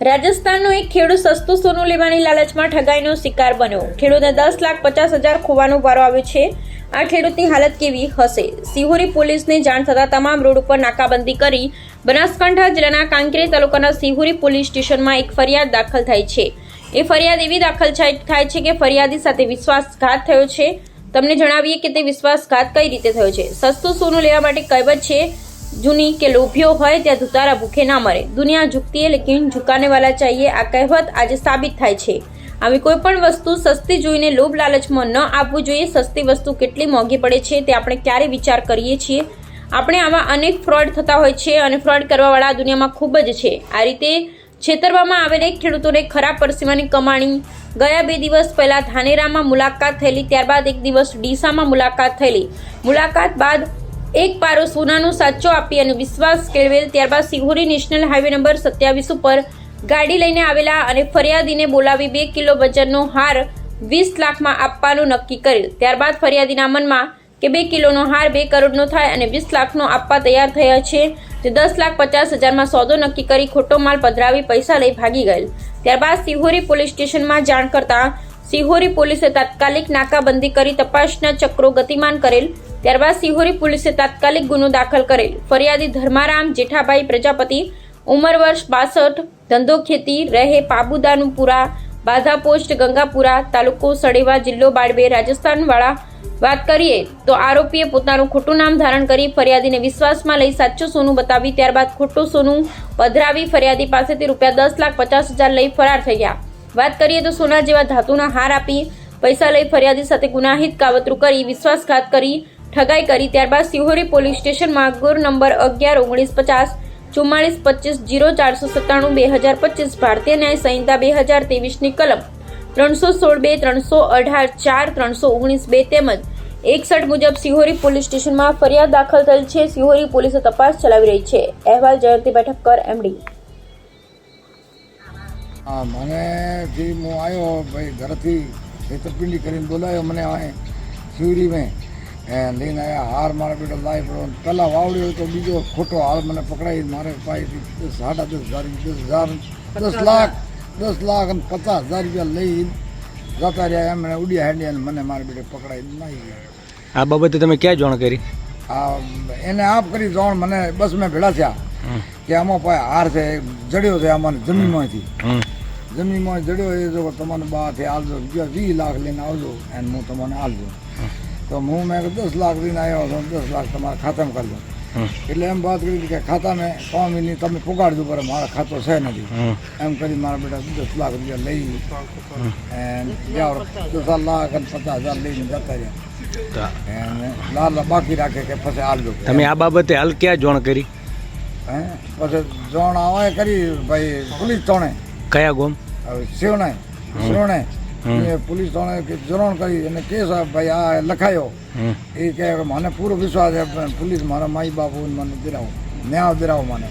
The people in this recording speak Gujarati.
રાજસ્થાનનો એક ખેડૂત સસ્તું સોનું લેવાની લાલચમાં ઠગાઈનો શિકાર બન્યો। ખેડૂતને 10,50,000 ખોવાનો વારો આવ્યો છે। આ ખેડૂતની હાલત કેવી હશે? સિહોરી પોલીસને જાણ થતાં તમામ રોડ ઉપર નાકાબંધી કરી બનાસકાંઠા જિલ્લાના કાંકરેજ તાલુકાના સિહોરી પોલીસ સ્ટેશનમાં એક ફરિયાદ દાખલ થઈ છે। એ ફરિયાદ એવી દાખલ થાય છે કે ફરિયાદી સાથે વિશ્વાસઘાત થયો છે। તમને જણાવીએ કે તે વિશ્વાસઘાત કઈ રીતે થયો છે। સસ્તું સોનું લેવા માટે કહેવત છે जूनी के लोभियो होय त्या धुतारा भूखे ना मरे। दुनिया झुकती है लेकिन झुकाने वाला चाहिए। आ कहेवत आज साबित थाय छे। आवी कोई पण वस्तु सस्ती जोईने लोभ लालचमां न आपवुं जोईए। सस्ती वस्तु केटली मोंघी पड़े छे ते आपणे क्यारे विचार करीए छीए। आपणे आवा अनेक फ्रॉड थता होय छे अने फ्रॉड करवावाळा दुनियामां खूब ज छे। आ रीते छेतरवामां आवेला खेडूतोने खराब परसेवानी कमाणी। गया 2 દિવસ પહેલા ધાનેરામાં મુલાકાત થયેલી, ત્યારબાદ 1 દિવસ ડીસામાં મુલાકાત થયેલી। મુલાકાત બાદ એક પારો સોનાનો સાચો આપી અને વિશ્વાસ કેળવેલ। ત્યારબાદ સિહોરી નેશનલ હાઈવે નંબર 27 ઉપર ગાડી લઈને આવેલા અને ફરિયાદીને બોલાવી 2 કિલો વજનનો હાર 20 લાખમાં આપવાનું નક્કી કરેલ। ત્યારબાદ ફરિયાદીના મનમાં કે 2 કિલોનો હાર 2 કરોડનો થાય અને 20 લાખનો આપવા તૈયાર થયા છે। તે 10,50,000માં સોદો નક્કી કરી ખોટો માલ પધરાવી પૈસા લઈ ભાગી ગયેલ। ત્યારબાદ સિહોરી પોલીસ સ્ટેશનમાં જાણ કરતા સિહોરી પોલીસે તાત્કાલિક નાકાબંધી કરી તપાસના ચક્રો ગતિમાન કરેલ। ત્યારબાદ સિહોરી પોલીસે તાત્કાલિક ગુનો દાખલ કરેલ। ફરિયાદી ધર્મારામ જેઠાભાઈ પ્રજાપતિ, ઉંમર વર્ષ 62, ધંધો ખેતી, રહે પાબુદાનુપુરા, બાધા પોસ્ટ ગંગાપુરા, તાલુકો સડેવા, જિલ્લો બાડમેર, રાજસ્થાન વાળા। વાત કરીએ તો આરોપીએ પોતાનું ખોટું નામ ધારણ કરી ફરિયાદીને વિશ્વાસમાં લઈ સાચું સોનું બતાવી ત્યારબાદ ખોટું સોનું પધરાવી ફરિયાદી પાસેથી રૂપિયા 10,50,000 લઈ ફરાર થઈ ગયા। વાત કરીએ તો સોના જેવા ધાતુના હાર આપી પૈસા લઈ ફરિયાદી સાથે ગુનાહિત કાવતરું કરી વિશ્વાસઘાત કરી ठगाई करी। त्यारबाद सिहोरी पोलीस स्टेशन में गुर नंबर 11 19 50 44 25 0497 2025 भारतीय न्याय संहिता 2023 ની कलम 316 2 318 4 319 2 તેમજ 61 મુજબ સિહોરી પોલીસ સ્ટેશનમાં ફરિયાદ દાખલ થયેલ છે। સિહોરી પોલીસે તપાસ ચલાવી રહી છે। અહેવાલ જયંતિભાઈ ઠક્કર एमडी। મને જે હું આવ્યો ભાઈ ઘરથી છેતરપિંડી કરીને બોલાયો મને આ સિહોરી में લઈને આવ્યા હાર મારા બેટો લાવી પડો। પહેલાં વાવડ્યો તો બીજો ખોટો હાર મને પકડાવી મારે પાસેથી 10,500 10 લાખ 50,000 રૂપિયા લઈ જતા રહ્યા। એમણે ઉડ્યા હેડ્યા અને મને મારા બેટે પકડાવી નાખી ગયા। આ બાબતે તમે ક્યાં જાણ કરી? એને આપ કરી જાણ મને બસ મેં ભેળા થયા કે આમાં પાસે હાર છે જડ્યો છે આમાં જમીનમાંથી જડ્યો એ જો તમને બહારથી આવજો 20 લાખ લઈને આવજો અને હું તમને આવજો। तो मुँह में 10 लाख दिन आया हो 10 लाख तुम्हारा खाता में कर दो। એટલે એમ વાત કરી કે ખાતા મેં 3 મહિને તમે પુગાડજો પર મારા ખાતો છે નથી એમ કરી મારા બેટા 10 લાખ રૂપિયા લઈ અને 10 લાખ અને 50,000 લઈને જતા રહ્યા અને લાલ બાકી રાખે કે પછી આલજો। તમે આ બાબતે હાલ ક્યાં જાણ કરી? પછી જાણ આવે કરી ભાઈ પોલીસ થાણે। કયા ગામ? શિવણે पुलिस थाने जरूर करी केस भाई आ लखायो ये कहे मैंने पूरा विश्वास है पुलिस मारा माई बापू मैंने दिलाओ न्याय दिलाओ मैंने।